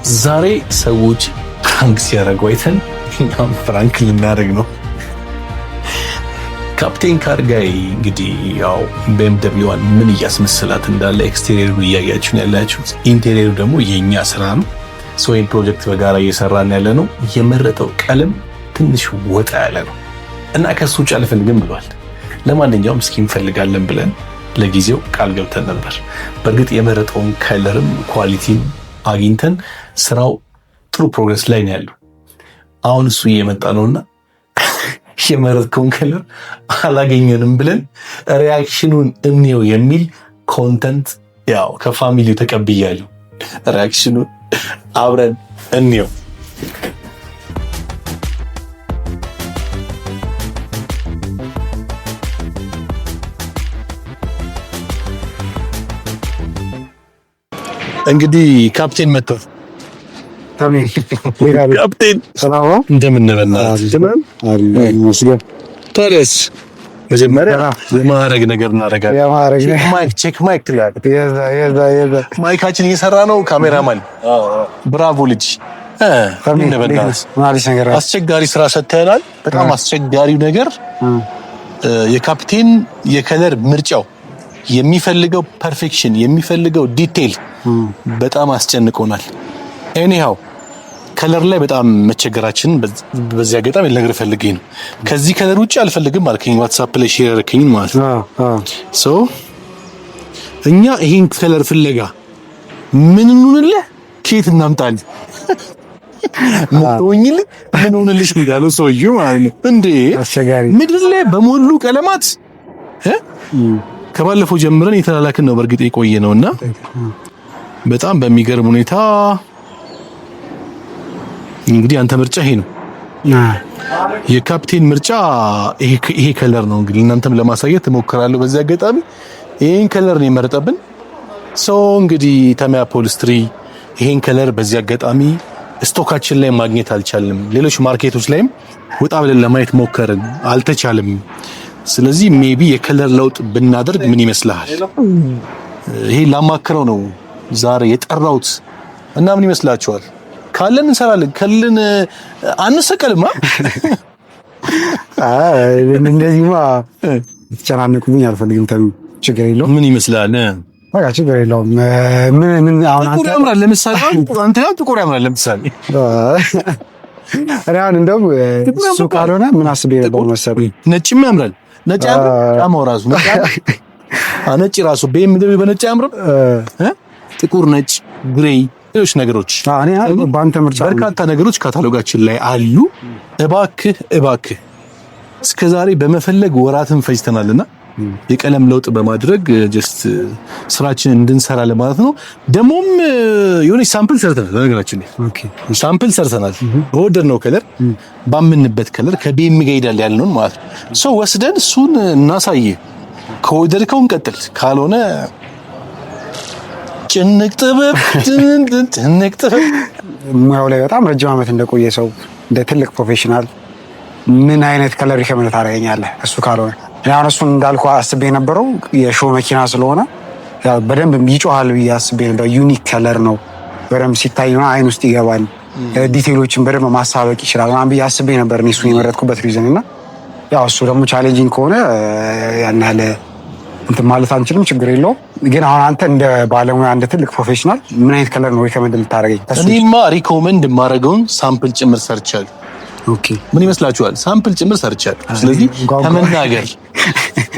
ዛሬ ሰዎች ፕራንክ ሲያደርጉ አይተን እኛም ፕራንክ ልናደርግ ነው። ካፕቴን ካርጋይ እንግዲህ ያው BMW ምን እያስመሰላት እንዳለ ኤክስቴሪየሩ እያያችሁ ያላችሁት፣ ኢንቴሪየሩ ደግሞ የኛ ስራ ነው። ሶይን ፕሮጀክት በጋራ እየሰራን ያለ ነው። የመረጠው ቀለም ትንሽ ወጣ ያለ ነው እና ከሱ ውጭ አልፈልግም ብሏል። ለማንኛውም እስኪ እንፈልጋለን ብለን ለጊዜው ቃል ገብተን ነበር። በእርግጥ የመረጠውን ከለርም ኳሊቲም አግኝተን ስራው ጥሩ ፕሮግረስ ላይ ነው ያለው። አሁን እሱ እየመጣ ነውና የመረጥከውን ከለር አላገኘንም ብለን ሪያክሽኑን እንየው የሚል ኮንተንት ያው ከፋሚሊው ተቀብያለሁ። ሪያክሽኑን አብረን እንየው። እንግዲህ ካፕቴን መጥቷል። ካፕቴን ሰላም እንደምን ታዲያስ መጀመሪያ የማዕረግ ነገር እናደርጋለን። ቼክ ማይክ ትላለህ። ማይካችን እየሰራ ነው። ካሜራማን ብራቮ ልጅ። አስቸጋሪ ስራ ሰጥተናል። በጣም አስቸጋሪው ነገር የካፕቴን የከለር ምርጫው የሚፈልገው ፐርፌክሽን የሚፈልገው ዲቴል በጣም አስጨንቆናል። ኤኒሃው ከለር ላይ በጣም መቸገራችን በዚህ አጋጣሚ ልነግርህ ፈልጌ ነው። ከዚህ ከለር ውጪ አልፈልግም አልከኝ፣ ዋትስአፕ ላይ ሼር አድርገኝ ማለት ነው። ሶ እኛ ይሄን ከለር ፍለጋ ምን እንሆንልህ ከየት እናምጣልህ ምትሆኝልህ ምን ሆነልሽ እንዳለው ሰውዬው ማለት ነው። እንዴ ምድር ላይ በሞሉ ቀለማት ከባለፈው ጀምረን የተላላክን ነው። በእርግጥ የቆየ ነውና በጣም በሚገርም ሁኔታ እንግዲህ አንተ ምርጫ ይሄ ነው። የካፕቴን ምርጫ ይሄ ከለር ነው። እንግዲህ እናንተም ለማሳየት እሞክራለሁ። በዚህ አጋጣሚ ይሄን ከለር ነው የመረጠብን። እንግዲህ ተሚያ ፖሊስትሪ ይሄን ከለር በዚህ አጋጣሚ ስቶካችን ላይ ማግኘት አልቻልንም። ሌሎች ማርኬቶች ላይም ወጣ ብለን ለማየት ሞከርን፣ አልተቻለም። ስለዚህ ሜቢ የከለር ለውጥ ብናደርግ ምን ይመስልሃል? ይሄ ላማክረው ነው ዛሬ የጠራሁት እና ምን ይመስላችኋል? ካለን እንሰራለን፣ ካለን አንሰቀልማ። እንደዚህማ ተጨናነቁኝ አልፈልግም። ችግር የለውም። ምን ይመስላል? በቃ ችግር የለውም። ምን አሁን አንተ ጥቁር ያምራል ለምሳሌ፣ አንተ ጥቁር ያምራል ለምሳሌ። አሁን እንደውም እሱ ካልሆነ ምን አስቤ ነበር መሰለኝ፣ ነጭም ያምራል። ነጭ ጫማው ራሱ ነጭ ራሱ BMW በነጭ ያምራል። ጥቁር፣ ነጭ፣ ግሬይ ሌሎች ነገሮች በአንተ ምርጫ በርካታ ነገሮች ካታሎጋችን ላይ አሉ። እባክህ እስከዛሬ በመፈለግ ወራትን ፈጅተናልና የቀለም ለውጥ በማድረግ ጀስት ስራችንን እንድንሰራ ለማለት ነው። ደሞም የሆነ ሳምፕል ሰርተናል። ነገራችን ሳምፕል ሰርተናል። በወደድነው ከለር ባምንበት ከለር ከቢኤም ጋር ይሄዳል ያልነውን ማለት ነው። ወስደን እሱን እናሳየ። ከወደድከው እንቀጥል፣ ካልሆነ ጭንቅ ጥበብ ሙያው ላይ በጣም ረጅም ዓመት እንደቆየ ሰው እንደ ትልቅ ፕሮፌሽናል ምን አይነት ከለር ሪከመንድ ታደርገኛለህ? እሱ ካልሆነ ያው እሱን እንዳልኩ አስቤ የነበረው የሾው መኪና ስለሆነ ያው በደንብ ይጮሃል ብዬ አስቤ ነበር። ዩኒክ ከለር ነው፣ በደንብ ሲታይ ነው አይን ውስጥ ይገባል፣ ዲቴይሎችን በደንብ ማሳበቅ ይችላል ምናምን ብዬ አስቤ ነበር እኔ እሱን የመረጥኩበት ሪዝን እና ያው እሱ ደግሞ ቻሌንጂንግ ከሆነ ያን ያለ እንትን ማለት አንችልም። ችግር የለውም። ግን አሁን አንተ እንደ ባለሙያ እንደ ትልቅ ፕሮፌሽናል ምን አይነት ከለር ነው ሪከመንድ የምታደርገኝ? እኔማ ሪኮመንድ የማደርገውን ሳምፕል ጭምር ሰርቻለሁ። ኦኬ ምን ይመስላችኋል? ሳምፕል ጭምር ሰርቻለሁ። ስለዚህ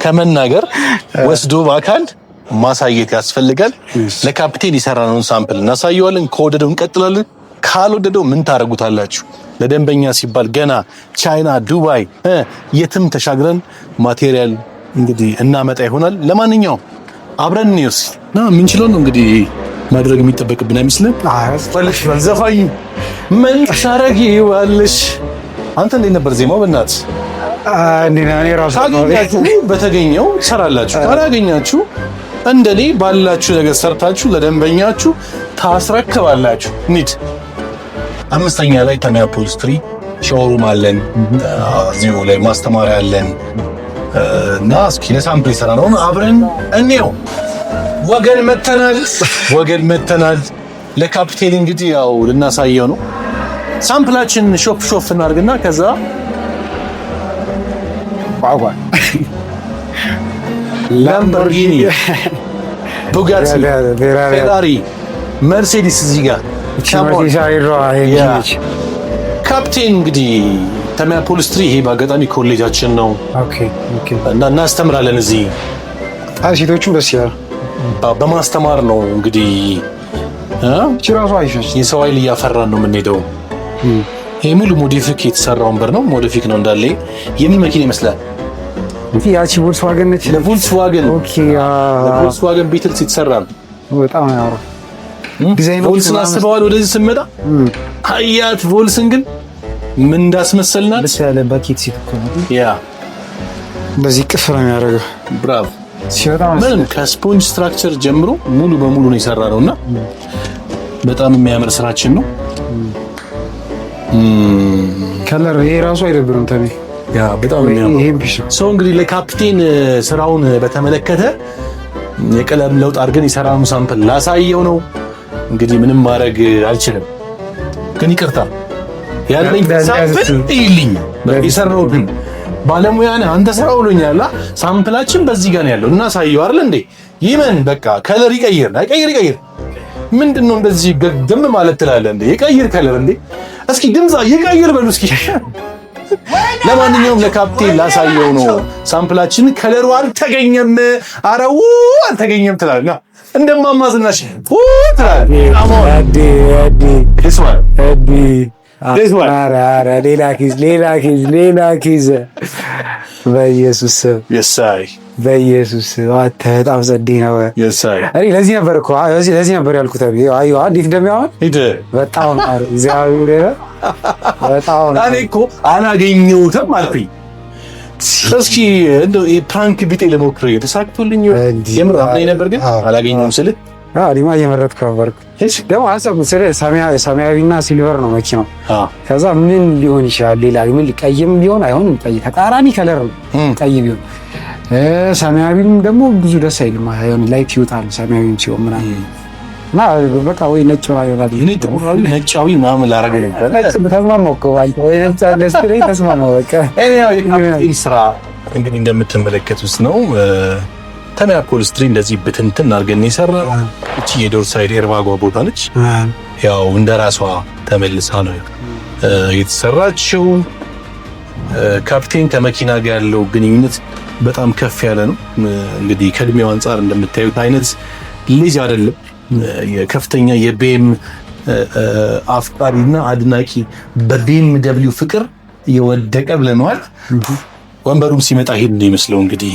ከመናገር ወስዶ በአካል ማሳየት ያስፈልጋል። ለካፕቴን የሰራነውን ሳምፕል እናሳየዋለን። ከወደደው እንቀጥላለን፣ ካልወደደው ምን ታደርጉታላችሁ? ለደንበኛ ሲባል ገና ቻይና፣ ዱባይ የትም ተሻግረን ማቴሪያል እንግዲህ እናመጣ ይሆናል። ለማንኛውም አብረን እንየውስ እና ምንችለው ነው እንግዲህ ማድረግ የሚጠበቅብን አይመስልም? ወልሽ ዘፋኝ ምን ታረጊዋለሽ? አንተ እንዴት ነበር ዜማው? በእናትህ እኔ ራሱ በተገኘው ሰራላችሁ፣ ካላገኛችሁ እንደኔ ባላችሁ ነገር ሰርታችሁ ለደንበኛችሁ ታስረክባላችሁ። ኒድ 5ኛ ላይ ተሚያ ፖሊስትሪ ሾሩም አለን። እዚሁ ላይ ማስተማሪያ አለን እና እስኪ ለሳምፕል ሰራ ነው አብረን እንየው። ወገን መተናል ለካፒቴን እንግዲህ ያው ልናሳየው ነው። ሳምፕላችን ሾፍ እናድርግና ከዛ ላምቦርጊኒ፣ ቡጋቲ፣ ፌራሪ፣ መርሴዲስ እዚህ ጋር ካፕቴን እንግዲህ ተሚያ ፖሊስትሪ። ይሄ በአጋጣሚ ኮሌጃችን ነው እና እናስተምራለን እዚህ። ሴቶቹም ደስ ይላል። በማስተማር ነው እንግዲህ የሰው ኃይል እያፈራን ነው የምንሄደው። ይሄ ሙሉ ሞዲፊክ የተሰራ ወንበር ነው። ሞዲፊክ ነው እንዳለ። የምን መኪና ይመስላል? ያቺ ቮልክስዋገን ነች። ለቮልክስዋገን ቢትልስ የተሰራ ነው። በጣም ያምራል። ቮልስን አስበዋል። ወደዚህ ስመጣ ሀያት ቮልስን ግን ምን እንዳስመሰልናል። ያለ ባኬት ሲት ያ በዚህ ቅፍ ነው የሚያደርገው። ብራቭ። ምንም ከስፖንጅ ስትራክቸር ጀምሮ ሙሉ በሙሉ ነው የሰራ ነውና በጣም የሚያምር ስራችን ነው። ከለር ይሄ ራሱ አይደብርም ተኔ ያ በጣም የሚያምር ሰው እንግዲህ ለካፕቴን ስራውን በተመለከተ የቀለም ለውጥ አድርገን የሰራነው ሳምፕል ላሳየው ነው። እንግዲህ ምንም ማድረግ አልችልም፣ ግን ይቅርታ ያለኝ ሳምፕል ይልኝ የሰራው ግን ባለሙያ ነህ አንተ ስራው ብሎኛል። ሳምፕላችን በዚህ ጋር ነው ያለው እና ሳየው አይደል እንዴ ይመን በቃ ከለር ይቀይር ምንድነው እንደዚህ ገደም ማለት ትላለህ እንዴ? ይቀይር ከለር እንዴ! እስኪ ድምጻ ይቀይር በሉ እስኪ። ለማንኛውም ለካፕቴን ላሳየው ነው ሳምፕላችን። ከለሩ አልተገኘም፣ አረው አልተገኘም ትላለህ እንደማማዝናሽ ትላለህ። ሌላ ኪዝ በኢየሱስ በኢየሱስ በጣም ጸዴ ነው። እኔ ለዚህ ነበር ያልኩት። አየሁ እንዴት እንደሚያምር በጣም እኔ እኮ አላገኘሁትም አልኩኝ። እስኪ እንደው ፕራንክ ቢጤ ለሞክር ተሳክቶልኝ የምር አምናኝ ነበር፣ ግን አላገኘሁም ስልህ እኔማ እየመረጥኩ ነበርኩ። ደግሞ አሰብኩት ሰማያዊና ሲልቨር ነው መኪናው። ከዛ ምን ሊሆን ይችላል? ሌላ ምን ቀይም ቢሆን አይሆንም። ቀይ ተቃራኒ ከለር ነው ቀይ ቢሆን። ሰማያዊም ደግሞ ብዙ ደስ አይልም። አይሆን ላይት ይወጣል ሰማያዊም ሲሆን ምናምን እና በቃ ወይ ነጭ ይሆናል። እኔ ጥቁራዊ ነጫዊ ምናምን ላረገ ነበር። ተስማማው እኮ አንተ ወይ ነጭ ለስትሪ ተስማማው በቃ። ይሄ ስራ እንግዲህ እንደምትመለከቱት ነው። ተሚያ ፖሊስትሪ እንደዚህ ብትንትን አድርገን የሰራ እቺ የዶር ሳይድ ኤርባጓ ቦታ ነች። ያው እንደራሷ ተመልሳ ነው የተሰራችው። ካፕቴን ከመኪና ጋር ያለው ግንኙነት በጣም ከፍ ያለ ነው። እንግዲህ ከእድሜው አንጻር እንደምታዩት አይነት ልጅ አይደለም። የከፍተኛ የቤም አፍቃሪና አድናቂ በቤም ደብሊው ፍቅር የወደቀ ብለነዋል። ወንበሩም ሲመጣ ይሄን ነው የሚመስለው። እንግዲህ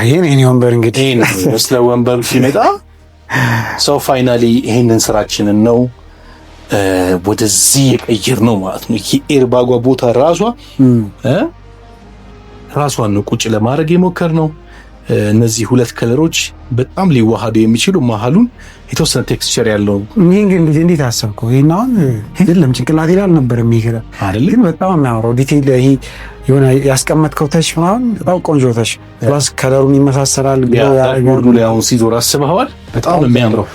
ይሄን ወንበር እንግዲህ ይሄን መስለው ወንበሩ ሲመጣ ሰው ፋይናሊ ይሄንን ስራችንን ነው ወደዚህ የቀየር ነው ማለት ነው። ይሄ ኤርባጓ ቦታ ራሷን ነው ቁጭ ለማድረግ የሞከር ነው። እነዚህ ሁለት ከለሮች በጣም ሊዋሃዱ የሚችሉ መሀሉን የተወሰነ ቴክስቸር ያለው ይሄን ግን እንዴት አሰብከው? ይሄን አሁን አይደለም ጭንቅላት ይላል ነበር የሚገርም አይደል? ግን በጣም የሚያምረው ዲቴል ይሄ የሆነ ያስቀመጥከው ተች ምናምን በጣም ቆንጆ ተች ፕላስ ከለሩን ይመሳሰላል። ቦርዱ ላይ አሁን ሲዞር አስበዋል። በጣም የሚያምረው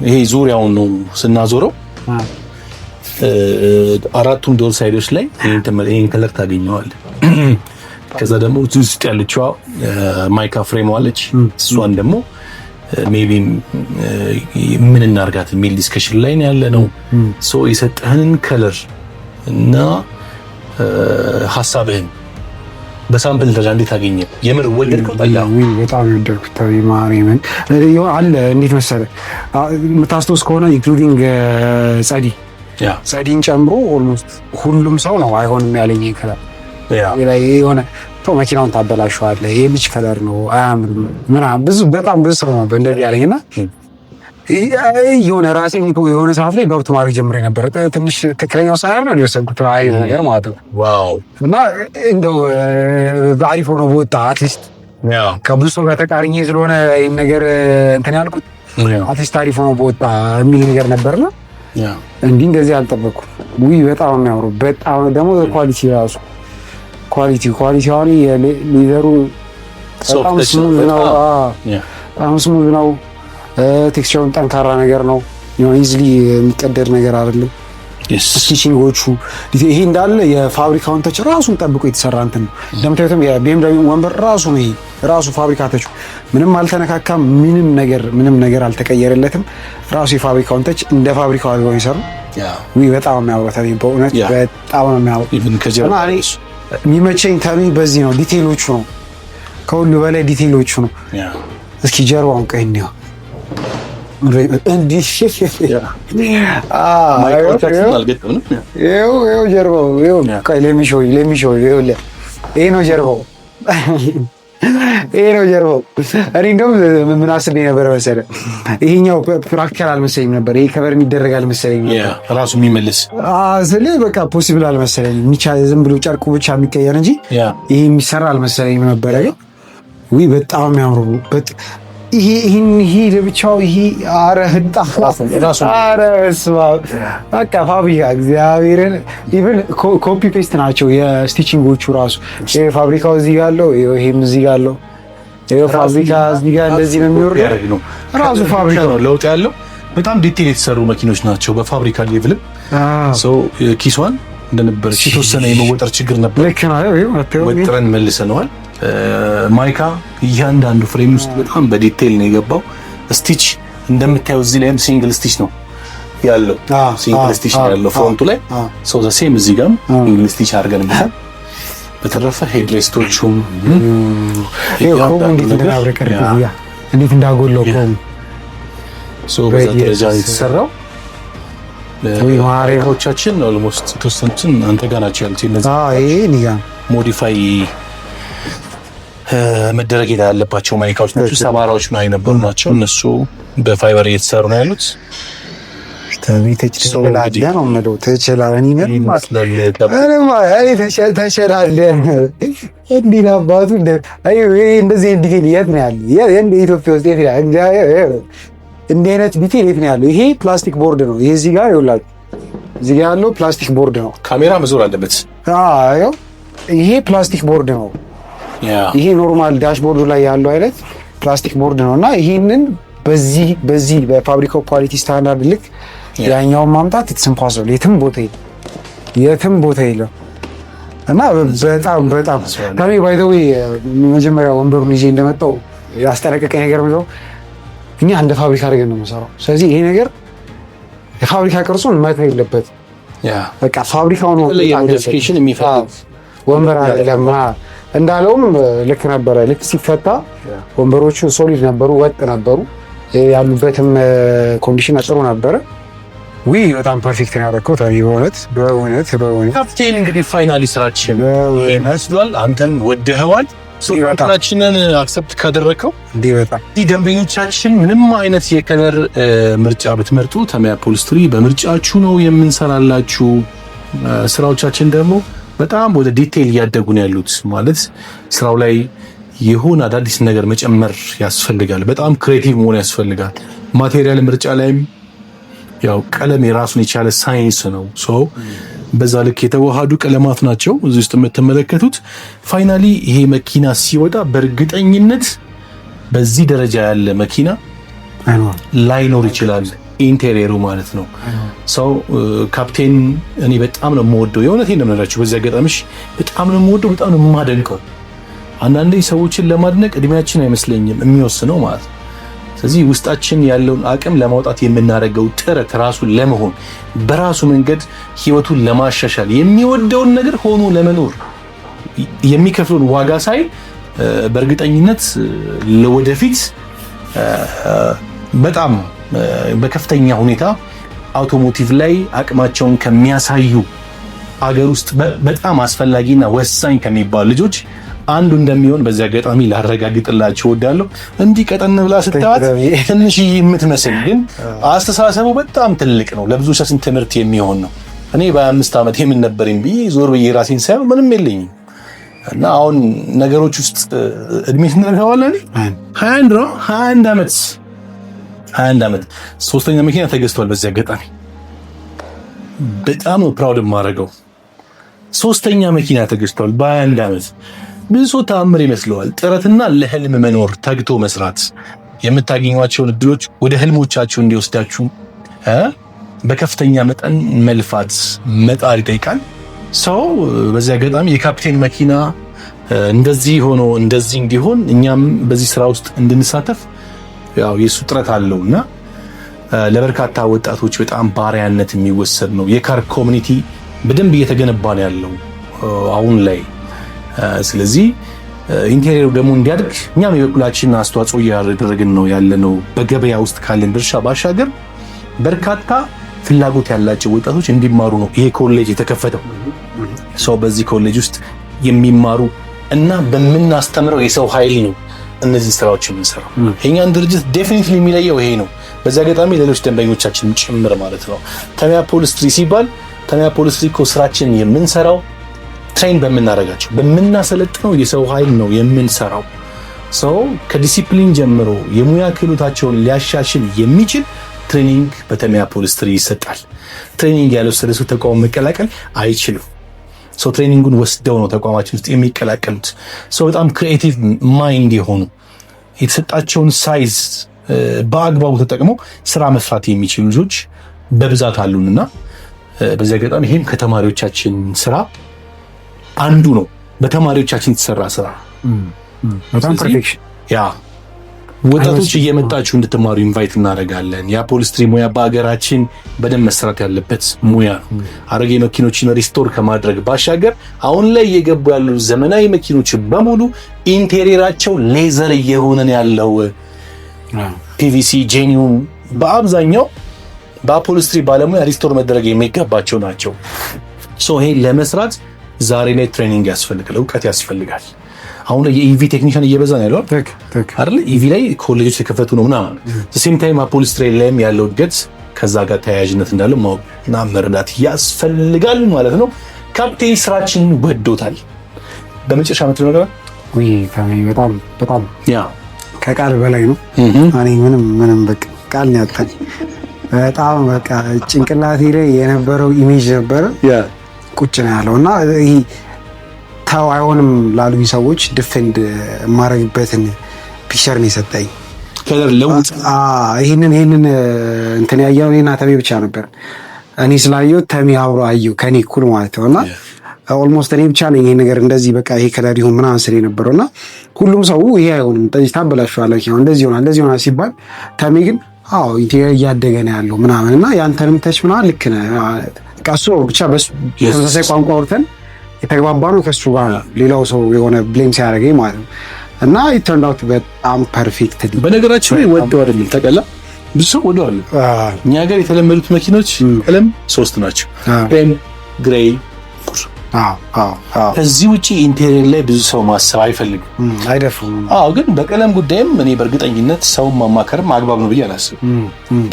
ይሄ ዙሪያውን ነው ስናዞረው አራቱም ዶር ሳይዶች ላይ ይሄን ከለር ታገኘዋለህ። ከዛ ደግሞ ውስጥ ያለችው ማይካ ፍሬም አለች። እሷን ደግሞ ሜቢ ምን እናርጋት የሚል ዲስከሽን ላይ ነው ያለ ነው። ሶ የሰጠህንን ከለር እና ሐሳብህን በሳምፕል ደረጃ እንዴት አገኘ? የምር ወደድከው? በጣም ወደድኩት። ማርያምን አለ እንዴት መሰለህ የምታስታውስ ከሆነ ኢንክሉዲንግ ጸዲን ጨምሮ ኦልሞስት ሁሉም ሰው ነው አይሆንም ያለኝ ከለር የሆነ መኪናውን ታበላሸዋለህ፣ ይሄ ልጅ ከለር ነው አያምርም ምናምን በጣም ብዙ ሰው ነው እንደዚህ ያለኝና የሆነ ራሴ የሆነ ሰዓት ላይ ገብቶ ማድረግ ጀምሬ ነበር። ትንሽ ትክክለኛው ሳይሆን ነው የወሰንኩት አይነት ነገር ማለት ነው። ዋው! እና እንደው በአሪፍ ሆኖ በወጣ አትሊስት ከብዙ ሰው ጋር ተቃርኜ ስለሆነ ይሄን ነገር እንትን ያልኩት አትሊስት አሪፍ ሆኖ በወጣ የሚል ነገር ነበርና እንዲህ እንደዚህ አልጠበቅኩም። ውይ በጣም የሚያምሩ በጣም ደግሞ ኳሊቲ ራሱ ኳሊቲዋን የሊዘሩ በጣም ስሙዝ ነው። ቴክስቸሩን ጠንካራ ነገር ነው። ኢዝሊ የሚቀደድ ነገር አይደለም። ስቲቺንጎቹ ይሄ እንዳለ የፋብሪካውን ተች ራሱን ጠብቆ የተሰራ እንትን ነው። እንደምታዩትም የቢኤምደብሊው ወንበር ራሱ ነው። ይሄ ራሱ ፋብሪካ ተች ምንም አልተነካካም፣ ምንም ነገር አልተቀየረለትም። ራሱ የፋብሪካውን ተች እንደ ፋብሪካው አድርገው ይሰሩ። በጣም የሚያወጣው በእውነት በጣም ነው የሚያወጣው። እና እኔ የሚመቸኝ ታሚ በዚህ ነው፣ ዲቴይሎቹ ነው። ከሁሉ በላይ ዲቴይሎቹ ነው። እስኪ ጀርባውን ቀይ ነው እንዲህ ጀርባው ለሚሾው ይሄ ነው ጀርባው። እኔ እንደውም ምን አስቤ ነበር መሰለህ፣ ይሄኛው ፕራክቲካል አልመሰለኝም ነበር። ይሄ ከበር የሚደረግ አልመሰለኝም ነበር፣ ራሱ የሚመልስ ስለ በቃ ፖሲብል አልመሰለኝም። ዝም ብሎ ጨርቁ ብቻ የሚቀየር እንጂ ይሄ የሚሰራ አልመሰለኝም ነበር። ውይ በጣም የሚያምሩ ይሄ ለብቻው ይሄ አረ ህጣ አረ ስማ በቃ ፋብሪካ እግዚአብሔርን ኢቭን ኮፒ ፔስት ናቸው የስቲቺንጎቹ ራሱ። ይሄ ፋብሪካው እዚህ ጋር አለው፣ ይሄም እዚህ ጋር አለው። ይሄ ፋብሪካ እዚህ ጋር እንደዚህ ነው የሚወርደው ራሱ ፋብሪካ ነው። ለውጥ ያለው በጣም ዲቴል የተሰሩ መኪኖች ናቸው በፋብሪካ ሌቭል። ኪሷን እንደነበረች የተወሰነ የመወጠር ችግር ነበር። ልክ ነው። ወጥረን መልሰነዋል። ማይካ እያንዳንዱ ፍሬም ውስጥ በጣም በዲቴል ነው የገባው። ስቲች እንደምታየው እዚህ ላይም ሲንግል ስቲች ነው ያለው። ሲንግል ስቲች ነው ያለው ፍሮንቱ ላይ ሶ ዘ ሴም እዚህ ጋርም ሲንግል ስቲች አድርገንበታል። በተረፈ ሄድሬስቶቹም እንዴት እንዳጎለው ሶ በዛ ደረጃ የተሰራው ማሪዎቻችን ኦልሞስት ተወሰኑትን አንተ ጋር ናቸው ያሉት። እነዚህ ሞዲፋይ መደረግ ያለባቸው ማይካዎች ናቸው። ሰባራዎች ነው የነበሩ ናቸው። እነሱ በፋይበር እየተሰሩ ነው ያሉት። እንዲህ አይነት ዲቴል የት ነው ያለው? ይሄ ፕላስቲክ ቦርድ ነው። ይሄ እዚህ ጋር ይኸውላችሁ፣ እዚህ ጋር ያለው ፕላስቲክ ቦርድ ነው። ካሜራ መዞር አለበት። ይሄ ፕላስቲክ ቦርድ ነው። ይሄ ኖርማል ዳሽቦርዱ ላይ ያለው አይነት ፕላስቲክ ቦርድ ነው እና ይሄንን በዚህ በፋብሪካው ኳሊቲ ስታንዳርድ ልክ ያኛውን ማምጣት ኢትስምፓስብል የትም ቦታ የለም እና በጣም ታሚ ባይ ዘ ዌይ መጀመሪያ ወንበሩን ይዤ እንደመጣው ያስጠነቀቀኝ ነገር ነው። እኛ እንደ ፋብሪካ አድርገን ነው የምንሰራው። ስለዚህ ይሄ ነገር የፋብሪካ ቅርጹን መተው የለበት። በቃ ፋብሪካው ነው ሞዲፊኬሽን የሚፈልግ ወንበር አይደለም። እንዳለውም ልክ ነበረ። ልክ ሲፈታ ወንበሮቹ ሶሊድ ነበሩ፣ ወጥ ነበሩ። ያሉበትም ኮንዲሽን ጥሩ ነበረ። በጣም ፐርፌክት ነው ያደረከው። በእውነት ካፕቴን እንግዲህ ፋይናሊ ስራችን ይመስላል። አንተም ወደኸዋል። ሱራችንን አክሰፕት ካደረከው ደንበኞቻችን ምንም አይነት የከለር ምርጫ ብትመርጡ ተሚያ ፖሊስትሪ በምርጫችሁ ነው የምንሰራላችሁ። ስራዎቻችን ደግሞ በጣም ወደ ዲቴይል እያደጉ ነው ያሉት። ማለት ስራው ላይ የሆነ አዳዲስ ነገር መጨመር ያስፈልጋል። በጣም ክሬቲቭ መሆን ያስፈልጋል። ማቴሪያል ምርጫ ላይም ያው ቀለም የራሱን የቻለ ሳይንስ ነው። በዛ ልክ የተዋሃዱ ቀለማት ናቸው እዚህ ውስጥ የምትመለከቱት። ፋይናሊ ይሄ መኪና ሲወጣ በእርግጠኝነት በዚህ ደረጃ ያለ መኪና ላይኖር ይችላል። ኢንቴሪየሩ ማለት ነው። ካፕቴን እኔ በጣም ነው የምወደው። የእውነቴን ነው የምነግራችሁ። በዚህ አጋጣሚሽ በጣም ነው የምወደው፣ በጣም ነው የማደንቀው። አንዳንዴ ሰዎችን ለማድነቅ እድሜያችን አይመስለኝም የሚወስነው ማለት ነው። ስለዚህ ውስጣችን ያለውን አቅም ለማውጣት የምናደርገው ጥረት ራሱን ለመሆን በራሱ መንገድ ህይወቱን ለማሻሻል የሚወደውን ነገር ሆኖ ለመኖር የሚከፍለውን ዋጋ ሳይ በእርግጠኝነት ለወደፊት በጣም በከፍተኛ ሁኔታ አውቶሞቲቭ ላይ አቅማቸውን ከሚያሳዩ አገር ውስጥ በጣም አስፈላጊና ወሳኝ ከሚባሉ ልጆች አንዱ እንደሚሆን በዚህ አጋጣሚ ላረጋግጥላችሁ እወዳለሁ። እንዲህ ቀጠን ብላ ስታዩት ትንሽ የምትመስል ግን አስተሳሰቡ በጣም ትልቅ ነው። ለብዙዎቻችን ትምህርት የሚሆን ነው። እኔ በ25 ዓመት ምን ነበርኝ ብዬ ዞር ብዬ ራሴን ሳይሆን ምንም የለኝም እና አሁን ነገሮች ውስጥ እድሜ ስንረካዋለን 21 ዓመት ሶስተኛ መኪና ተገዝቷል። በዚህ አጋጣሚ በጣም ፕራውድ የማደርገው ሶስተኛ መኪና ተገዝቷል በ21 ዓመት። ብዙ ሰው ተአምር ይመስለዋል። ጥረትና ለህልም መኖር፣ ተግቶ መስራት፣ የምታገኟቸውን እድሎች ወደ ህልሞቻችሁ እንዲወስዳችሁ በከፍተኛ መጠን መልፋት መጣር ይጠይቃል። ሰው በዚህ አጋጣሚ የካፕቴን መኪና እንደዚህ ሆኖ እንደዚህ እንዲሆን እኛም በዚህ ስራ ውስጥ እንድንሳተፍ ያው የሱ ጥረት አለውና ለበርካታ ወጣቶች በጣም ባሪያነት የሚወሰድ ነው። የካር ኮሚኒቲ በደንብ እየተገነባ ነው ያለው አሁን ላይ። ስለዚህ ኢንቴሪየሩ ደግሞ እንዲያድግ እኛም የበኩላችንን አስተዋጽኦ እያደረግን ነው ያለነው። በገበያ ውስጥ ካለን ድርሻ ባሻገር በርካታ ፍላጎት ያላቸው ወጣቶች እንዲማሩ ነው ይሄ ኮሌጅ የተከፈተው። ሰው በዚህ ኮሌጅ ውስጥ የሚማሩ እና በምናስተምረው የሰው ኃይል ነው እነዚህ ስራዎች የምንሰራው። የኛን ድርጅት ዴፊኒትሊ የሚለየው ይሄ ነው። በዚህ አጋጣሚ ሌሎች ደንበኞቻችን ጭምር ማለት ነው ተሚያ ፖሊስትሪ ሲባል ተሚያ ፖሊስትሪ እኮ ስራችንን የምንሰራው ትሬን በምናደርጋቸው በምናሰለጥነው የሰው ኃይል ነው የምንሰራው። ሰው ከዲሲፕሊን ጀምሮ የሙያ ክህሎታቸውን ሊያሻሽል የሚችል ትሬኒንግ በተሚያ ፖሊስትሪ ይሰጣል። ትሬኒንግ ያልወሰደ ሰው ተቋም መቀላቀል አይችልም። ሰው ትሬኒንጉን ወስደው ነው ተቋማችን ውስጥ የሚቀላቀሉት። ሰው በጣም ክሪኤቲቭ ማይንድ የሆኑ የተሰጣቸውን ሳይዝ በአግባቡ ተጠቅመው ስራ መስራት የሚችሉ ልጆች በብዛት አሉንና በዚህ አጋጣሚ ይሄም ከተማሪዎቻችን ስራ አንዱ ነው። በተማሪዎቻችን የተሰራ ስራ በጣም ፐርፌክሽን ያ ወጣቶች እየመጣችሁ እንድትማሩ ኢንቫይት እናደርጋለን። ያ ፖሊስትሪ ሙያ በሀገራችን በደንብ መስራት ያለበት ሙያ ነው። አሮጌ መኪኖችን ሪስቶር ከማድረግ ባሻገር አሁን ላይ እየገቡ ያሉ ዘመናዊ መኪኖች በሙሉ ኢንቴሪየራቸው ሌዘር እየሆነ ያለው ፒቪሲ ጄኒውን በአብዛኛው በፖሊስትሪ ባለሙያ ሪስቶር መደረግ የሚገባቸው ናቸው። ይሄ ለመስራት ዛሬ ላይ ትሬኒንግ ያስፈልጋል፣ እውቀት ያስፈልጋል። አሁን ላይ የኢቪ ቴክኒሻን እየበዛ ነው ያለው አይደል? ኢቪ ላይ ኮሌጆች የተከፈቱ ነው ምናምን። ሴም ታይም ፖሊስትሪ ላይም ያለው እድገት ከዛ ጋር ተያያዥነት እንዳለው ማወቅና መረዳት ያስፈልጋል ማለት ነው። ካፕቴን ስራችንን ወዶታል። በመጨረሻ ምትለው ነገር ወይ በጣም በጣም ያ ከቃል በላይ ነው። እኔ ምንም በቃ ቃል ነው ያጣኝ። በጣም በቃ ጭንቅላቴ ላይ የነበረው ኢሜጅ ነበረ ቁጭ ነው ያለው እና ይሄ ታው አይሆንም ላሉኝ ሰዎች ዲፌንድ የማረግበትን ፒክቸር ነው የሰጠኝ። ከለር ለውጥ ይሄንን እንትን ያየው እኔና ተሜ ብቻ ነበር። እኔ ስላየው ተሜ አብሮ አየው ከኔ እኩል ማለት ነውና ኦልሞስት እኔ ብቻ ነኝ ይሄ ነገር እንደዚህ በቃ ይሄ ከለር ይሁን ምናምን ስለ ነበርና ሁሉም ሰው ይሄ አይሆንም እንደዚህ ታበላሽዋለህ ይሁን እንደዚህ ይሆናል ሲባል ተሜ ግን ኢንቴሪየር እያደገ ነው ያለው ምናምንና ያንተንም ተች ምናምን ልክ ነህ ቀሱ ብቻ በሱ ተመሳሳይ ቋንቋ ወርተን የተግባባ ነው ከሱ ጋር ሌላው ሰው የሆነ ብሌም ሲያደርገኝ ማለት ነው እና it turned out በጣም ፐርፌክት። በነገራችን ላይ ወደው አይደለም ተቀላ ብዙ ሰው ወደው አይደለም። እኛ ሀገር የተለመዱት መኪኖች ቀለም 3 ናቸው፣ ፔን፣ ግሬይ፣ ከዚህ ውጪ ኢንቴሪየር ላይ ብዙ ሰው ማሰብ አይፈልግም፣ አይደፍሩም። ግን በቀለም ጉዳይም እኔ በእርግጠኝነት ሰው ማማከርም አግባብ ነው ብዬ አላስብም።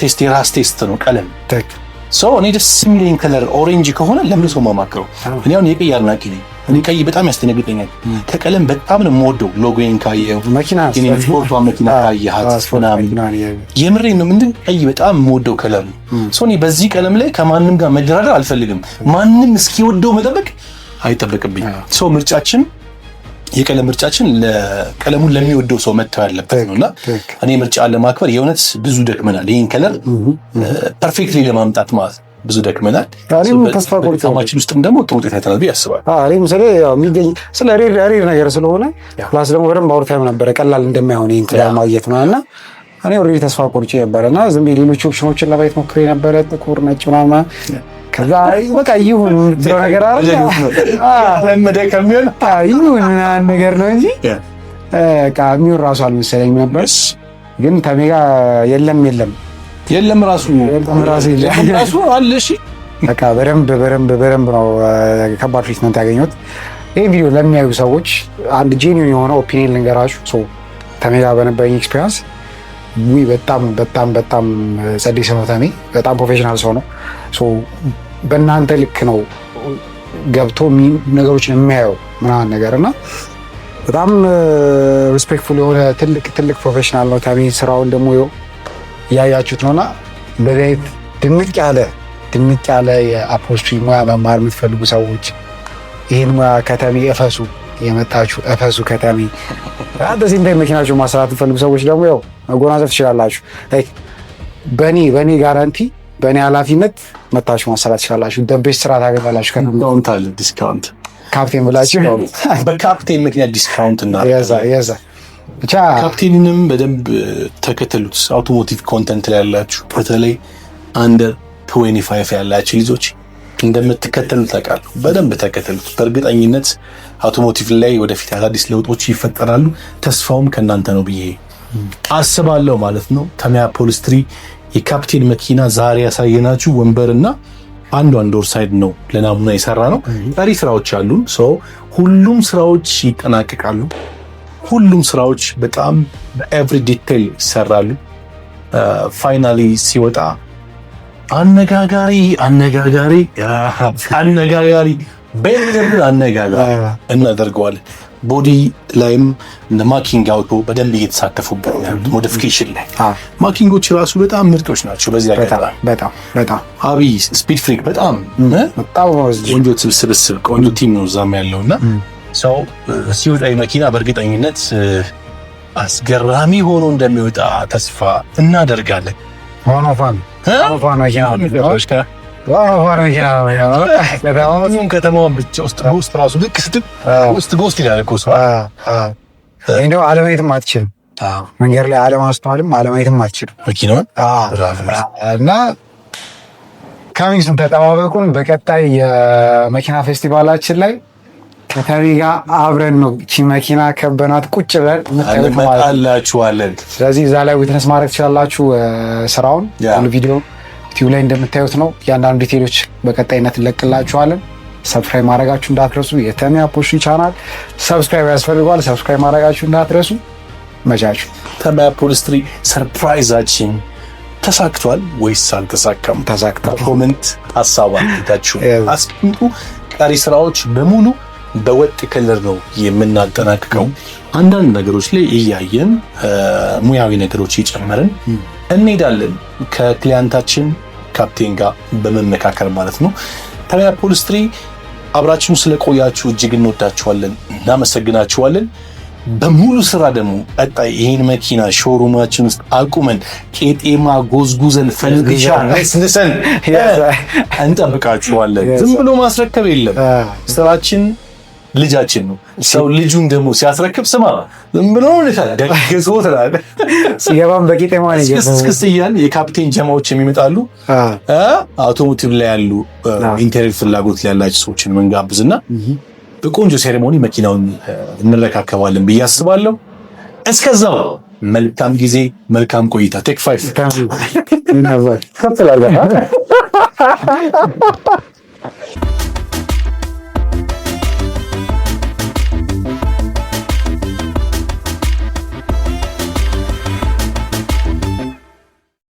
ቴስት የራስ ቴስት ነው ቀለም እኔ ደስ የሚለኝ ከለር ኦሬንጅ ከሆነ ለምን ሰው ማማከረው? እኔ አሁን የቀይ አድናቂ ነኝ። እኔ ቀይ በጣም ያስደነግጠኛል። ከቀለም በጣም ነው የምወደው። ሎጎዬን ካየው መኪና ካየሃት ምናምን የምሬን ነው። ምንድን ቀይ በጣም የምወደው ከለር ነው። እኔ በዚህ ቀለም ላይ ከማንም ጋር መደራደር አልፈልግም። ማንም እስኪወደው መጠበቅ አይጠበቅብኝም። ምርጫችን የቀለም ምርጫችን ለቀለሙን ለሚወደው ሰው መተው ያለበት ነውና እኔ ምርጫን ለማክበር የእውነት ብዙ ደክመናል። ይሄን ከለር ፐርፌክትሊ ለማምጣት ማለት ብዙ ደክመናል። እኔም ተስፋ ቆርጬ ውስጥም ደግሞ ጥሩ ውጤት አይተናል ብዬ አስባለሁ። እኔም የሚገኝ ስለ ሬር ነገር ስለሆነ ፕላስ ደግሞ በደንብ አውርተን ነበረ ቀላል እንደማይሆን ይሄን ከለር ማግኘት ነውና እኔ ኦልሬዲ ተስፋ ቆርጬ ነበርና ዝም ብዬ ሌሎች ኦፕሽኖችን ለማየት ሞክሬ ነበረ። ጥቁር፣ ነጭ ምናምን ከዛ በቃ ይሁን ድሮ ነገር አለ ከሚሆን ይሁን ምናምን ነገር ነው እንጂ በቃ የሚሆን ራሱ አልመሰለኝም ነበር። ግን ተሜ ጋር የለም ራሱ አለ። እሺ በቃ በደንብ ነው ከባድ ትሪትመንት ያገኘሁት። ይህ ቪዲዮ ለሚያዩ ሰዎች አንድ ጄኒውን የሆነ ኦፒኒየን ልንገራችሁ። ተሜ ጋር በነበረኝ ኤክስፔሪንስ በጣም ጸዴ ሰው ነው ተሜ። በጣም ፕሮፌሽናል ሰው ነው። በእናንተ ልክ ነው ገብቶ ነገሮችን የሚያየው ምናምን ነገር እና በጣም ሪስፔክትፉል የሆነ ትልቅ ፕሮፌሽናል ነው ተሜ። ስራውን ደግሞ እያያችሁት ነውና እንደዚህ አይነት ድንቅ ያለ የአፖስትሪ ሙያ መማር የምትፈልጉ ሰዎች ይህን ሙያ ከተሜ የመጣችሁ እፈሱ ከተሜ። አንተሲም ላይ መኪናችሁ ማሰራት የምትፈልጉ ሰዎች ደግሞ መጎናጸፍ ትችላላችሁ። በእኔ ጋራንቲ በእኔ ኃላፊነት መታችሁ ማሰራት ትችላላችሁ። ደቤስ ስራ ታገኛላችሁ። ከዲስካውንት አለ ዲስካውንት ካፕቴን ብላችሁ በካፕቴን ምክንያት ዲስካውንት እና ያዛ ብቻ ካፕቴንንም በደንብ ተከተሉት። አውቶሞቲቭ ኮንተንት ላይ ያላችሁ በተለይ አንደር 25 ያላችሁ ልጆች እንደምትከተሉት ታውቃለሁ። በደንብ ተከተሉት። በእርግጠኝነት አውቶሞቲቭ ላይ ወደፊት አዳዲስ ለውጦች ይፈጠራሉ። ተስፋውም ከእናንተ ነው ብዬ አስባለሁ ማለት ነው። ተሚያ ፖሊስትሪ የካፕቴን መኪና ዛሬ ያሳየናችሁ ወንበርና አንዷን ዶር ሳይድ ነው ለናሙና የሰራ ነው። ቀሪ ስራዎች አሉን። ሁሉም ስራዎች ይጠናቀቃሉ። ሁሉም ስራዎች በጣም በኤቭሪ ዲቴይል ይሰራሉ። ፋይናሊ ሲወጣ አነጋጋሪ እናደርገዋለን። ቦዲ ላይም ማኪንግ አውቶ በደንብ እየተሳተፉበት ሞዲፊኬሽን ላይ ማኪንጎች ራሱ በጣም ምርጦች ናቸው። በዚህ አጋጣሚ በጣም አብይ ስፒድ ፍሪክ በጣም ቆንጆ ስብስብ ቆንጆ ቲም ነው እዛም ያለውና ሰው ሲወጣ መኪና በእርግጠኝነት አስገራሚ ሆኖ እንደሚወጣ ተስፋ እናደርጋለን። ከተማዋን ብቻ ውስጥ ራሱ ልክ ስትል ውስጥ ይላል እኮ ሰው እንደው አለማየትም አትችልም። መንገድ ላይ አለማስተዋልም አለማየትም አትችልም መኪናውን እና ካሚንግስን ተጠባበቁን። በቀጣይ የመኪና ፌስቲቫላችን ላይ ከተሪ ጋር አብረን ነው እቺ መኪና ከበናት ቁጭ ብለን እንመጣላችኋለን። ስለዚህ እዛ ላይ ዊትነስ ማድረግ ትችላላችሁ ስራውን። ሁሉ ቪዲዮ ዩቲዩብ ላይ እንደምታዩት ነው። እያንዳንዱ ዲቴሎች በቀጣይነት እንለቅላችኋለን። ሰብስክራይብ ማድረጋችሁ እንዳትረሱ። የተሚያ ፖሊስትሪ ቻናል ሰብስክራይብ ያስፈልገዋል። ሰብስክራይብ ማድረጋችሁ እንዳትረሱ። መቻችሁ። ተሚያ ፖሊስትሪ ሰርፕራይዛችን ተሳክቷል ወይስ አልተሳካም? ተሳክቷል። ኮሜንት ሀሳባችሁ አስቀምጡ። ቀሪ ስራዎች በሙሉ በወጥ ከለር ነው የምናጠናቅቀው። አንዳንድ ነገሮች ላይ እያየን ሙያዊ ነገሮች እየጨመርን እንሄዳለን ከክሊያንታችን ካፕቴን ጋር በመመካከር ማለት ነው። ተሚያ ፖሊስትሪ አብራችሁን ስለቆያችሁ እጅግ እንወዳችኋለን፣ እናመሰግናችኋለን። በሙሉ ስራ ደግሞ ቀጣይ ይህን መኪና ሾሩማችን ውስጥ አቁመን ቄጤማ ጎዝጉዘን ፈንድሻ ነስንሰን እንጠብቃችኋለን። ዝም ብሎ ማስረከብ የለም። ስራችን ልጃችን ነው። ሰው ልጁን ደግሞ ሲያስረክብ ስማ ዝም ብሎ ደግሶ ትላለህ። ሲገባም በቄጤማ ነው እስክስ እያልን የካፕቴን ጀማዎች የሚመጣሉ። አውቶሞቲቭ ላይ ያሉ ኢንተሪየር ፍላጎት ያላቸው ሰዎችን መንጋብዝና በቆንጆ ሴሬሞኒ መኪናውን እንረካከባለን ብዬ አስባለሁ። እስከዛው መልካም ጊዜ፣ መልካም ቆይታ። ቴክ 5